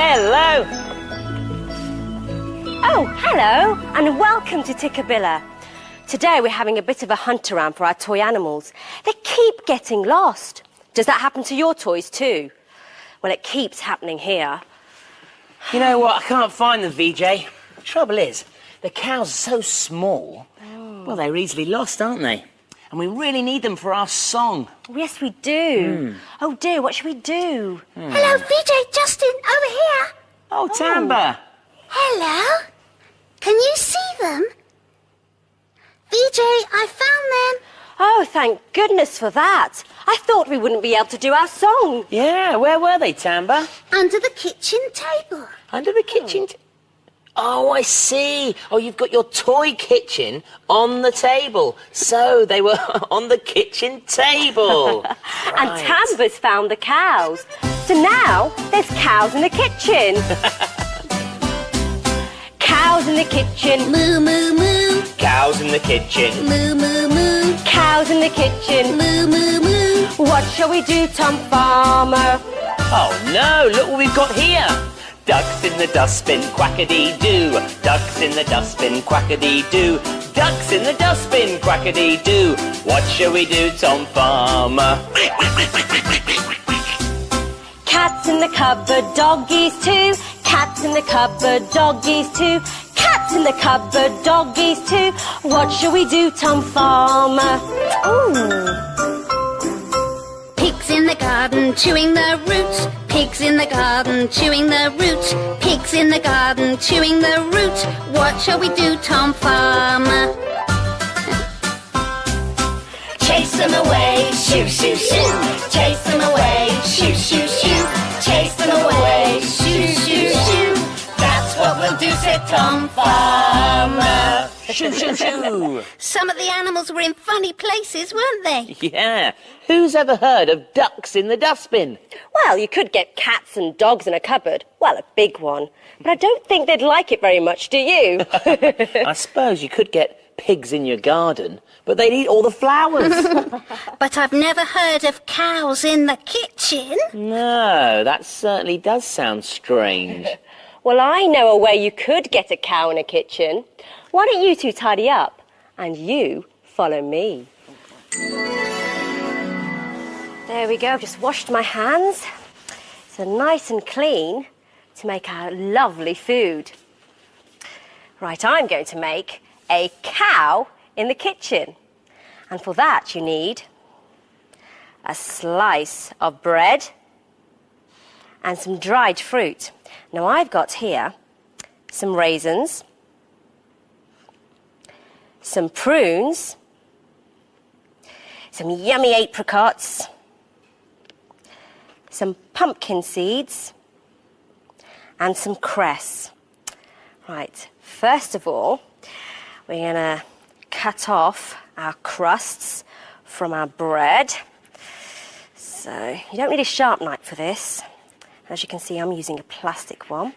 Hello. Oh, hello, and welcome to Tikkabilla. Today we're having a bit of a hunt around for our toy animals. They keep getting lost. Does that happen to your toys too? Well, it keeps happening here. You know what? I can't find them, VJ. The trouble is, the cows are so small. Well, they're easily lost, aren't they? And we really need them for our song. Yes, we do. Oh dear, what should we do? Hello, VJ, Justin, over here. Oh, Tamba. Hello. Can you see them? VJ, I found them. Oh, thank goodness for that. I thought we wouldn't be able to do our song. Yeah, where were they, Tamba? Under the kitchen table. Under the kitchen. Oh, I see. Oh, you've got your toy kitchen on the table. So they were on the kitchen table. And Tamba's found the cows. So now there's cows in the kitchen. Cows in the kitchen. Moo, moo, moo. Cows in the kitchen. Moo, moo, moo. Cows in the kitchen. Moo, moo, moo. What shall we do, Tom Farmer? Oh, no, look what we've got here. Ducks in the dustbin, quackity-doo. Ducks in the dustbin, quackity-doo. Ducks in the dustbin, quackity-doo. What shall we do, Tom Farmer? Cats in the cupboard, doggies too. Cats in the cupboard, doggies too. Cats in the cupboard, doggies too. What shall we do, Tom Farmer? Ooh. Pigs in the garden chewing the roots. Pigs in the garden chewing the roots. Pigs in the garden chewing the roots. What shall we do, Tom Farmer? Chase them away, shoo, shoo, shoo. Chase them away, shoo, shoo, shoo. Chase them away, shoo, shoo, shoo. That's what we'll do, said Tom Farmer. Shoo, shoo, shoo. Some of the animals were in funny places, weren't they? Yeah. Who's ever heard of ducks in the dustbin? Well, you could get cats and dogs in a cupboard. Well, a big one. But I don't think they'd like it very much, do you? I suppose you could get pigs in your garden, but they'd eat all the flowers. But I've never heard of cows in the kitchen. No, that certainly does sound strange. Well, I know a way you could get a cow in a kitchen. Why don't you two tidy up and you follow me? There we go, I've just washed my hands. So nice and clean to make our lovely food. Right, I'm going to make a cow in the kitchen. And for that you need a slice of bread and some dried fruit. Now I've got here some raisins, some prunes, some yummy apricots, some pumpkin seeds, and some cress. Right, first of all, we're going to cut off our crusts from our bread. So you don't need a sharp knife for this. As you can see, I'm using a plastic one.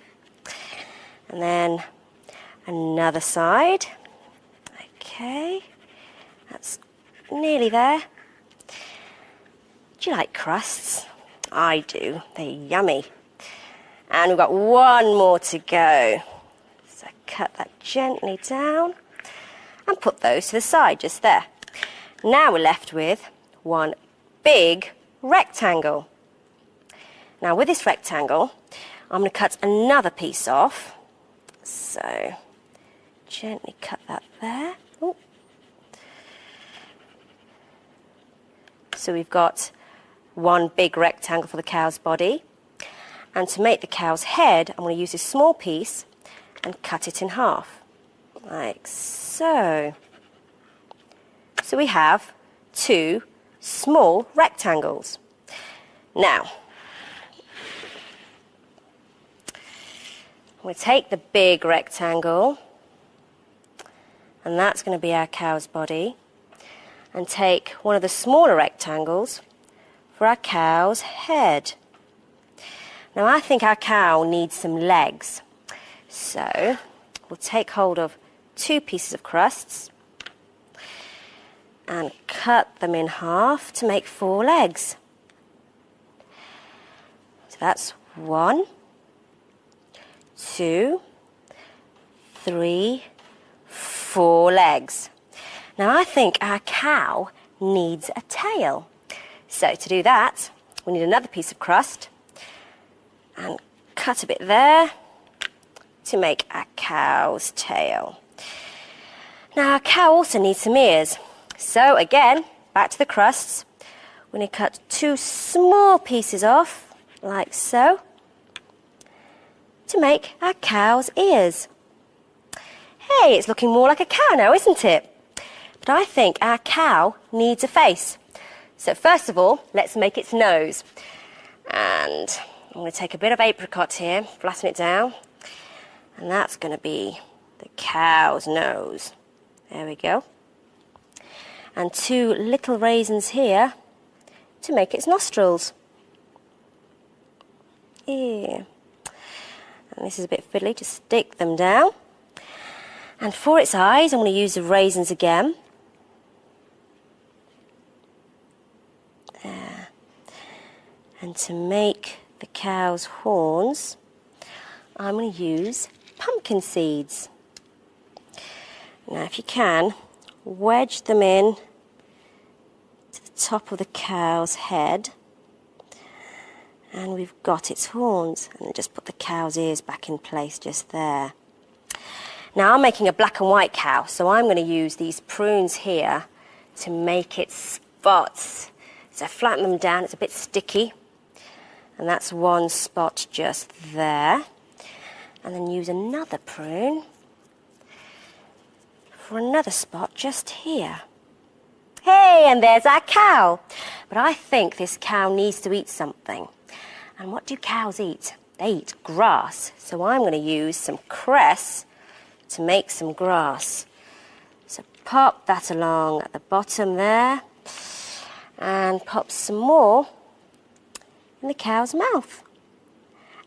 And then another side. Okay, that's nearly there. Do you like crusts? I do. They're yummy. And we've got one more to go. So cut that gently down and put those to the side just there. Now we're left with one big rectangle. Now with this rectangle, I'm going to cut another piece off. So gently cut that there. Ooh. So we've got one big rectangle for the cow's body. And to make the cow's head, I'm going to use this small piece and cut it in half, like so. So we have two small rectangles. Now, we'll take the big rectangle, and that's going to be our cow's body, and take one of the smaller rectangles for our cow's head. Now I think our cow needs some legs, so we'll take hold of two pieces of crusts and cut them in half to make 4 legs. So that's 1, 2, 3, 4 legs. Now I think our cow needs a tail. So to do that, we need another piece of crust and cut a bit there to make our cow's tail. Now our cow also needs some ears. So again, back to the crusts. We're going to cut 2 small pieces off, like so, to make our cow's ears. Hey, it's looking more like a cow now, isn't it? But I think our cow needs a face. So first of all, let's make its nose. And I'm going to take a bit of apricot here, flatten it down. And that's going to be the cow's nose. There we go. And 2 little raisins here to make its nostrils. Yeah. And this is a bit fiddly, just stick them down. And for its eyes, I'm going to use the raisins again. There. And to make the cow's horns, I'm going to use pumpkin seeds. Now, if you can, wedge them in to the top of the cow's head. And we've got its horns. And then just put the cow's ears back in place just there. Now, I'm making a black and white cow, so I'm going to use these prunes here to make its spots. So flatten them down, it's a bit sticky. And that's 1 spot just there. And then use another prune for another spot just here. Hey, and there's our cow. But I think this cow needs to eat something. And what do cows eat? They eat grass. So I'm going to use some cress to make some grass. So pop that along at the bottom there. And pop some more in the cow's mouth.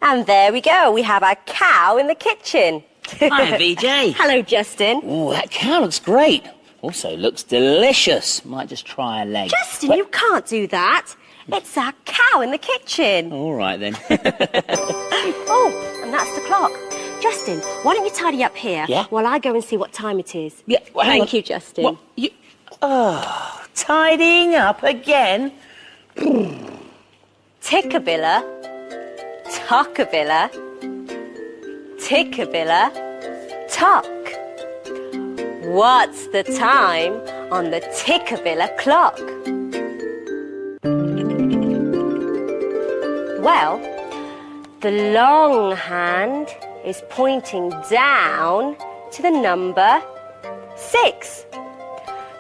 And there we go. We have our cow in the kitchen. Hi, VJ. Hello, Justin. Oh, that cow looks great. Also looks delicious. Might just try a leg. Justin, you can't do that. It's our cow in the kitchen. All right, then. Oh, and that's the clock. Justin, why don't you tidy up here while I go and see what time it is? Yeah, well, hang on. Thank you, Justin. What? You... Oh, tidying up again? Tikkabilla, Tikkabilla, Tikkabilla, Tuck. What's the time on the Tikkabilla clock? Well, the long hand is pointing down to the number 6.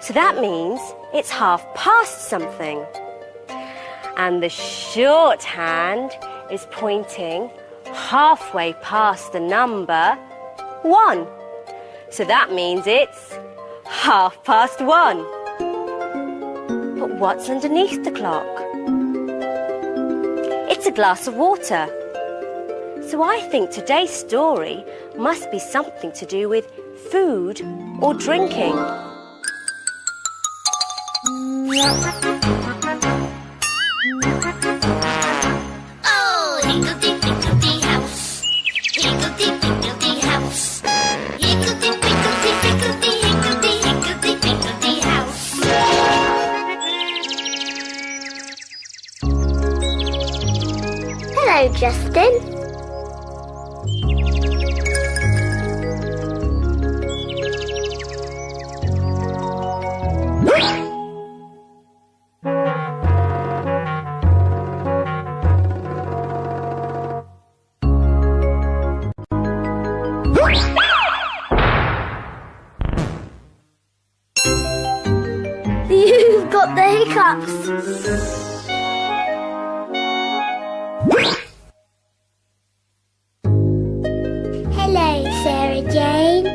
So that means it's past something. And the short hand is pointing halfway past the number 1. So that means it's 1:30. But what's underneath the clock? It's a glass of water. So I think today's story must be something to do with food or drinking. Oh, higgledy-piggledy house. Higgledy-piggledy house. Higgledy-piggledy-piggledy, higgledy-higgledy-piggledy house. Hello, Justin. You've got the hiccups. Hello, Sarah Jane.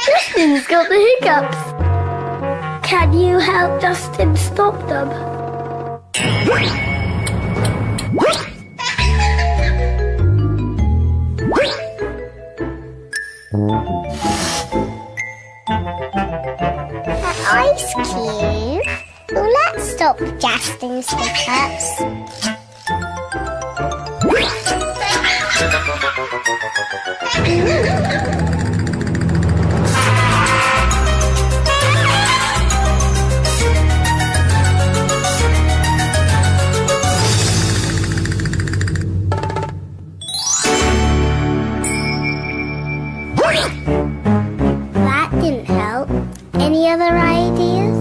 Justin's got the hiccups. Can you help Justin stop them? Ice cube? Will that stop Justin's hiccups? That didn't help. Any other ideas?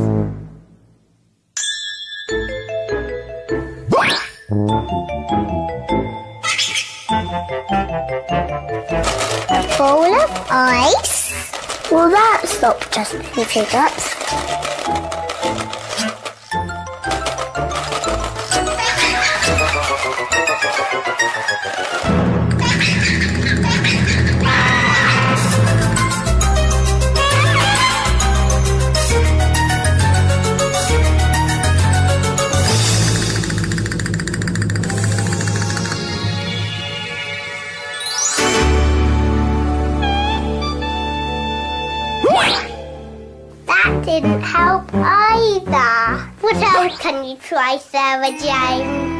A bowl of ice? Will that stop Justin's hiccups? That didn't help either. What else can you try, Sarah Jane?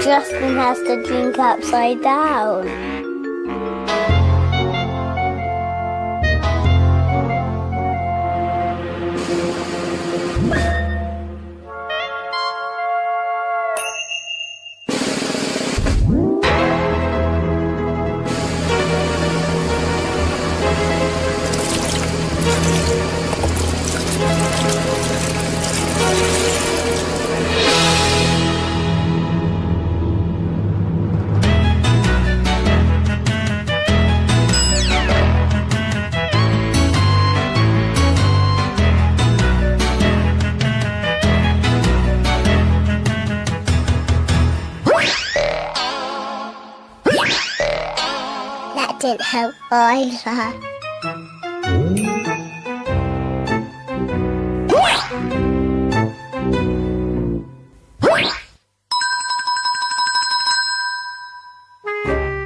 Justin has to drink upside down. That didn't help either.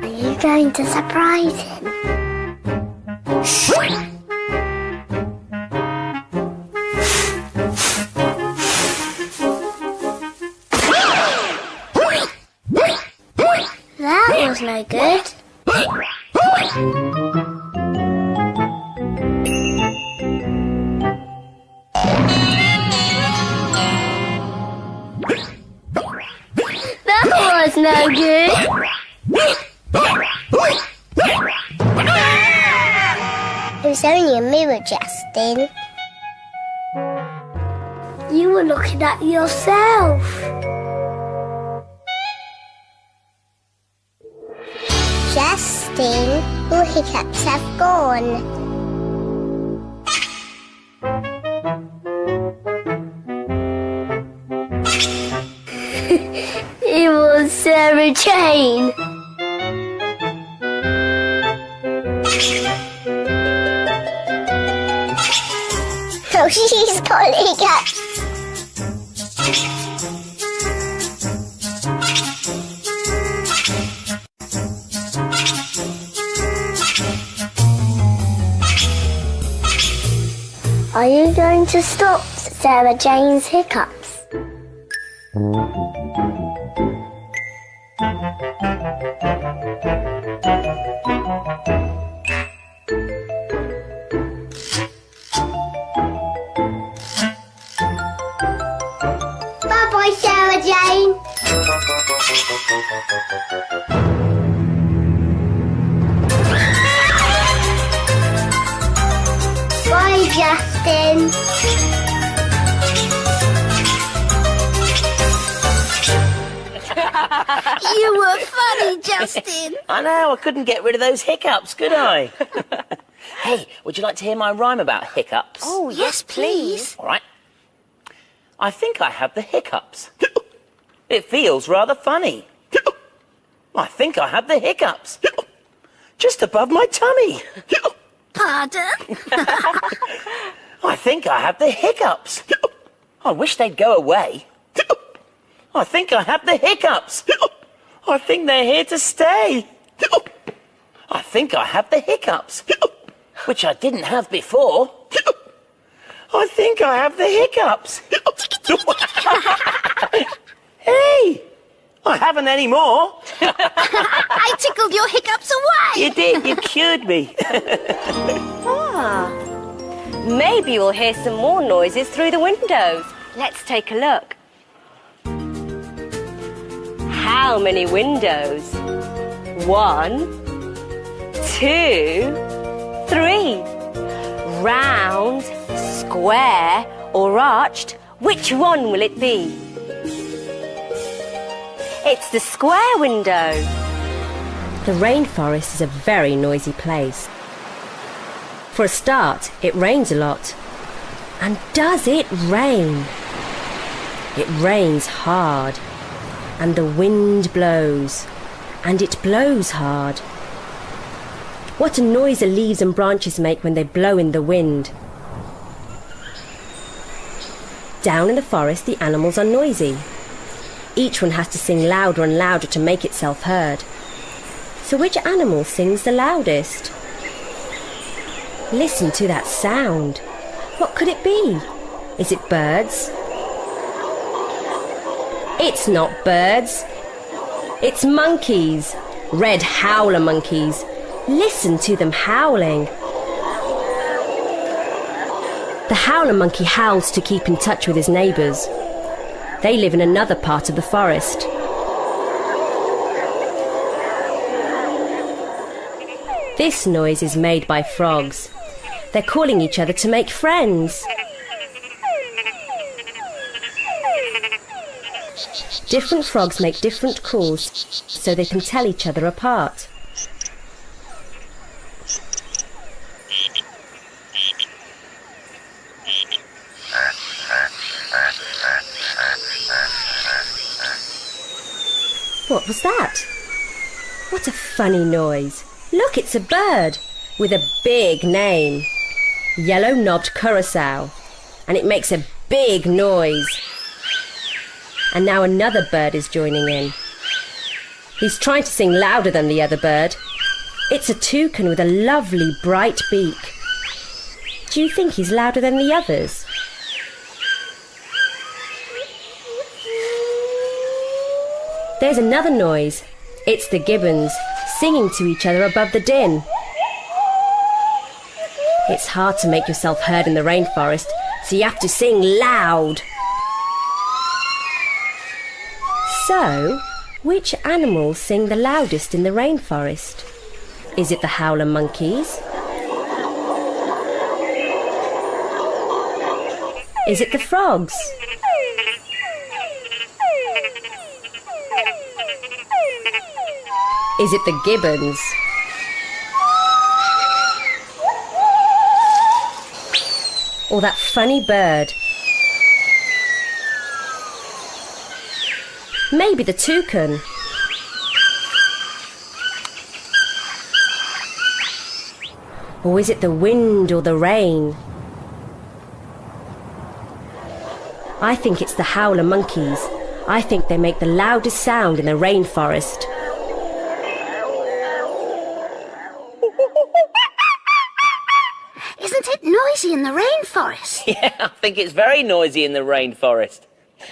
Are you going to surprise him? That was no good. That was no good. It was only a mirror, Justin. You were looking at yourself. Justin, your hiccups have gone. It was Sarah Jane. Oh, she's got hiccups. Are you going to stop Sarah Jane's hiccups? Bye-bye, Sarah Jane. Bye, Justin. You were funny, Justin. I know, I couldn't get rid of those hiccups, could I? Hey, would you like to hear my rhyme about hiccups? Oh, yes, please. All right. I think I have the hiccups. It feels rather funny. I think I have the hiccups. Just above my tummy. Pardon? I think I have the hiccups. I wish they'd go away. I think I have the hiccups. I think they're here to stay. I think I have the hiccups, which I didn't have before. I think I have the hiccups. Hey, I haven't any more. I tickled your hiccups away. You did, you cured me. Maybe we'll hear some more noises through the windows. Let's take a look. How many windows? 1, 2, 3. Round, square, or arched, which one will it be? It's the square window. The rainforest is a very noisy place. For a start, it rains a lot. And does it rain? It rains hard. And the wind blows. And it blows hard. What a noise the leaves and branches make when they blow in the wind. Down in the forest, the animals are noisy. Each one has to sing louder and louder to make itself heard. So which animal sings the loudest? Listen to that sound. What could it be? Is it birds? It's not birds. It's monkeys. Red howler monkeys. Listen to them howling. The howler monkey howls to keep in touch with his neighbours. They live in another part of the forest. This noise is made by frogs. They're calling each other to make friends. Different frogs make different calls so they can tell each other apart. What was that? What a funny noise. Look, it's a bird with a big name. Yellow-knobbed curassow. And it makes a big noise. And now another bird is joining in. He's trying to sing louder than the other bird. It's a toucan with a lovely bright beak. Do you think he's louder than the others? There's another noise. It's the gibbons singing to each other above the din. It's hard to make yourself heard in the rainforest, so you have to sing loud. So, which animals sing the loudest in the rainforest? Is it the howler monkeys? Is it the frogs? Is it the gibbons? Or that funny bird? Maybe the toucan. Or is it the wind or the rain? I think it's the howler monkeys. I think they make the loudest sound in the rainforest. Isn't it noisy in the rainforest? Yeah, I think it's very noisy in the rainforest.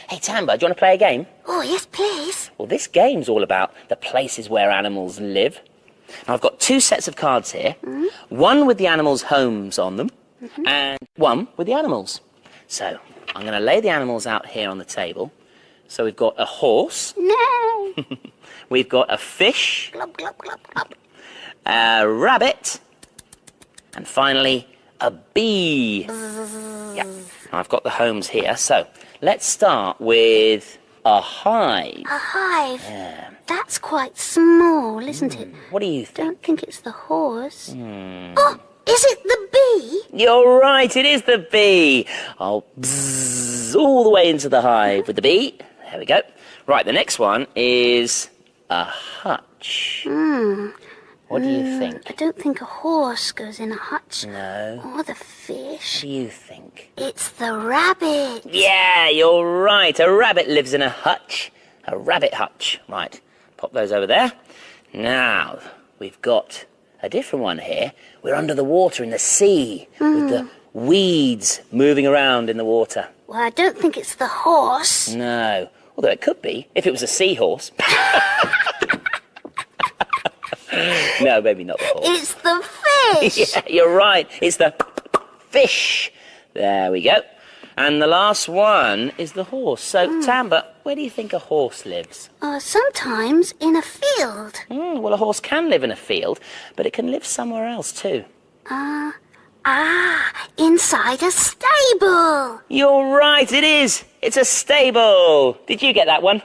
Hey, Tamba, do you want to play a game? Oh, yes, please. Well, this game's all about the places where animals live. Now, I've got 2 sets of cards here. One with the animals' homes on them, and one with the animals. So, I'm going to lay the animals out here on the table. So we've got a horse. No. We've got a fish. Glub, glub, glub, glub. A rabbit. And finally, a bee. Yeah, I've got the homes here. So, let's start with a hive. A hive. Yeah. That's quite small, isn't it? What do you think? Don't think it's the horse. Oh, Is it the bee? You're right, it is the bee. I'll bzzz all the way into the hive with the bee. There we go. Right, the next one is a hutch. What do you think? I don't think a horse goes in a hutch. No. Or the fish. What do you think? It's the rabbit. Yeah, you're right. A rabbit lives in a hutch. A rabbit hutch. Right, pop those over there. Now, we've got a different one here. We're under the water in the sea with the weeds moving around in the water. Well, I don't think it's the horse. No, although it could be if it was a seahorse. No, maybe not the horse. It's the fish. Yeah, you're right. It's the fish. There we go. And the last one is the horse. So, Tamba, where do you think a horse lives? Sometimes in a field. Well, a horse can live in a field, but it can live somewhere else too. Inside a stable. You're right, it is. It's a stable. Did you get that one?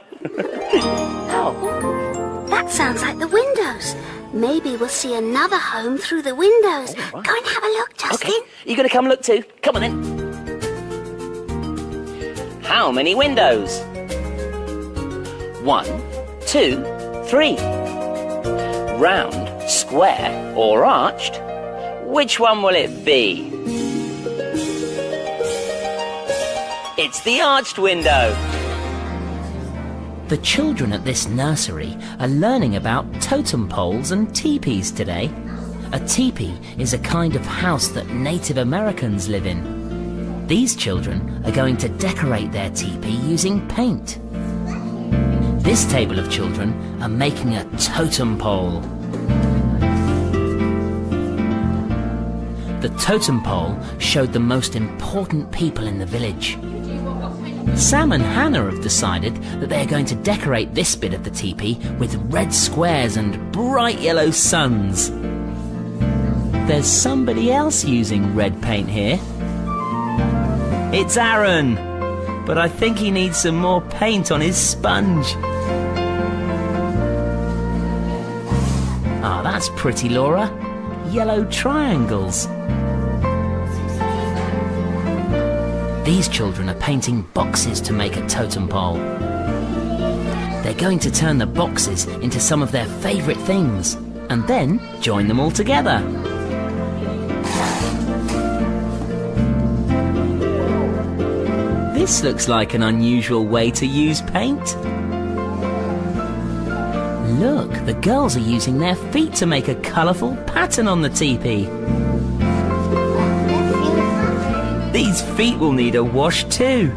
Oh. That sounds like the windows. Maybe we'll see another home through the windows. Right. Go and have a look, Justin. Okay, you going to come look too? Come on then. How many windows? 1, 2, 3. Round, square or arched? Which one will it be? It's the arched window. The children at this nursery are learning about totem poles and teepees today. A teepee is a kind of house that Native Americans live in. These children are going to decorate their teepee using paint. This table of children are making a totem pole. The totem pole showed the most important people in the village. Sam and Hannah have decided that they are going to decorate this bit of the teepee with red squares and bright yellow suns. There's somebody else using red paint here. It's Aaron, but I think he needs some more paint on his sponge. Ah, that's pretty, Laura. Yellow triangles. These children are painting boxes to make a totem pole. They're going to turn the boxes into some of their favourite things and then join them all together. This looks like an unusual way to use paint. Look, the girls are using their feet to make a colourful pattern on the teepee. These feet will need a wash too.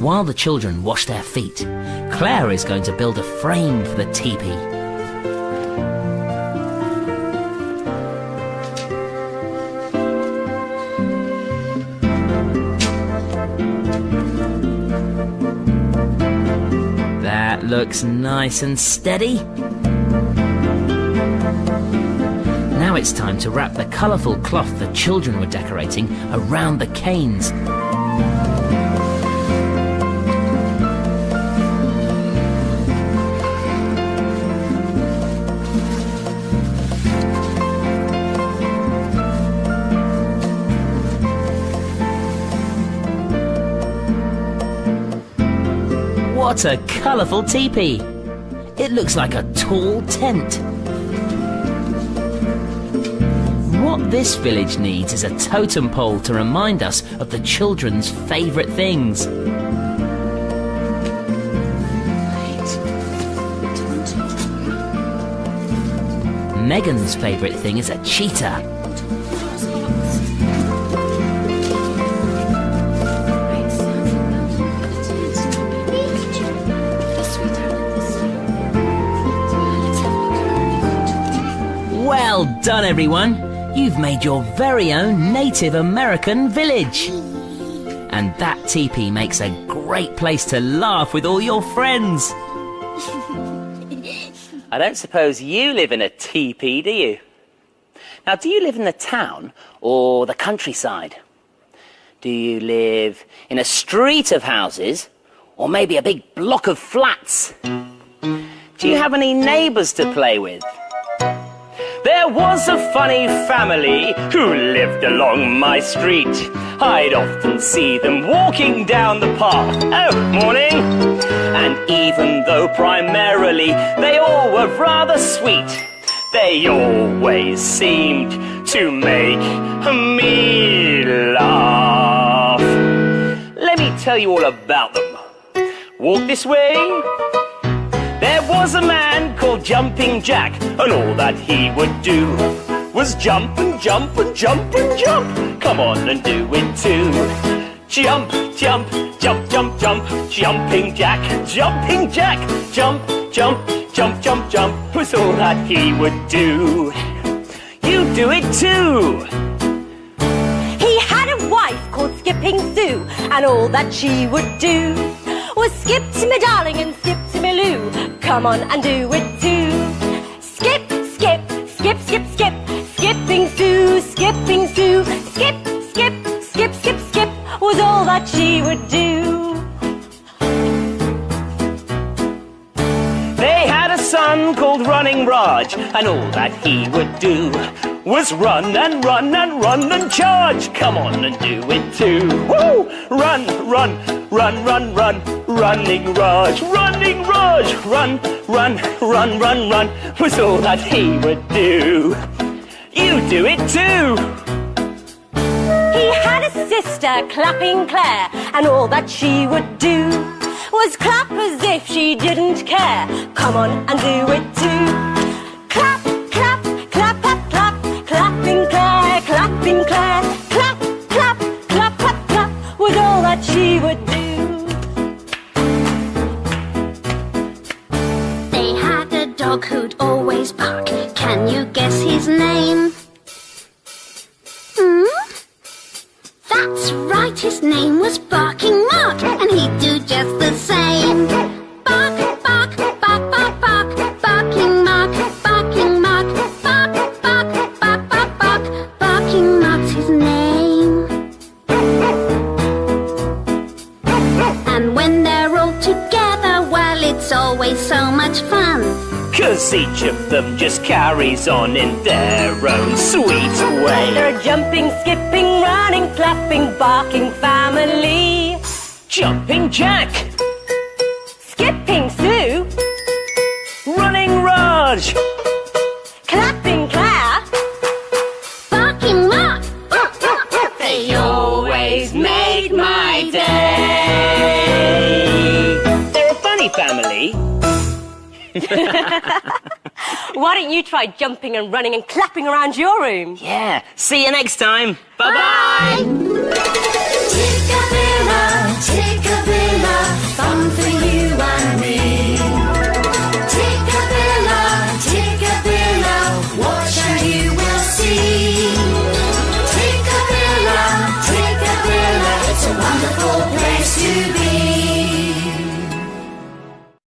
While the children wash their feet, Claire is going to build a frame for the teepee. That looks nice and steady. Now it's time to wrap the colourful cloth the children were decorating around the canes. What a colourful teepee! It looks like a tall tent. What this village needs is a totem pole to remind us of the children's favourite things. Megan's favourite thing is a cheetah. Well done, everyone! You've made your very own Native American village. And that teepee makes a great place to laugh with all your friends. I don't suppose you live in a teepee, do you? Now, do you live in the town or the countryside? Do you live in a street of houses? Or maybe a big block of flats? Do you have any neighbours to play with? There was a funny family who lived along my street. I'd often see them walking down the path. Oh, morning! And even though primarily they all were rather sweet, they always seemed to make me laugh. Let me tell you all about them. Walk this way. There was a man called Jumping Jack, and all that he would do was jump and jump and jump and jump. Come on and do it too. Jump, jump, jump, jump, jump. Jumping Jack, jump, jump, jump, jump, jump was all that he would do. You do it too. He had a wife called Skipping Sue, and all that she would do was skip to me darling and skip to me Lou. Come on and do it too. Skip, skip, skip, skip, skip. Skipping Sue, Skipping Sue. Skip, skip, skip, skip, skip was all that she would do. They had a son called Running Raj, and all that he would do was run and run and run and charge. Come on and do it too. Woo! Run, run, run, run, run. Running Raj, Running Raj. Run, run, run, run, run was all that he would do. You do it too. He had a sister, Clapping Claire, and all that she would do was clap as if she didn't care. Come on and do it too. Clap, clap, clap, clap, clap. Clapping Claire, Clapping Claire. Clap, clap, clap, clap, clap was all that she would do. They had a dog who'd always bark. Can you guess his name? That's right, his name was Barking Mark, and he'd do just the same. Bark, bark, bark, bark, bark. Barking Mark, Barking Mark. Bark, bark, bark, bark, bark. Barking Mark's his name. And when they're all together, well, it's always so much fun. 'Cause each of them just carries on in their own sweet way. They're a jumping, skipping, running, clapping, barking family. Jumping Jack, Skipping Sue, Running Raj, Clapping Claire. Barking Mark. they always made my day. They're a funny family. Why don't you try jumping and running and clapping around your room? Yeah, see you next time. Bye-bye. Tikkabilla, Tikkabilla, fun for you.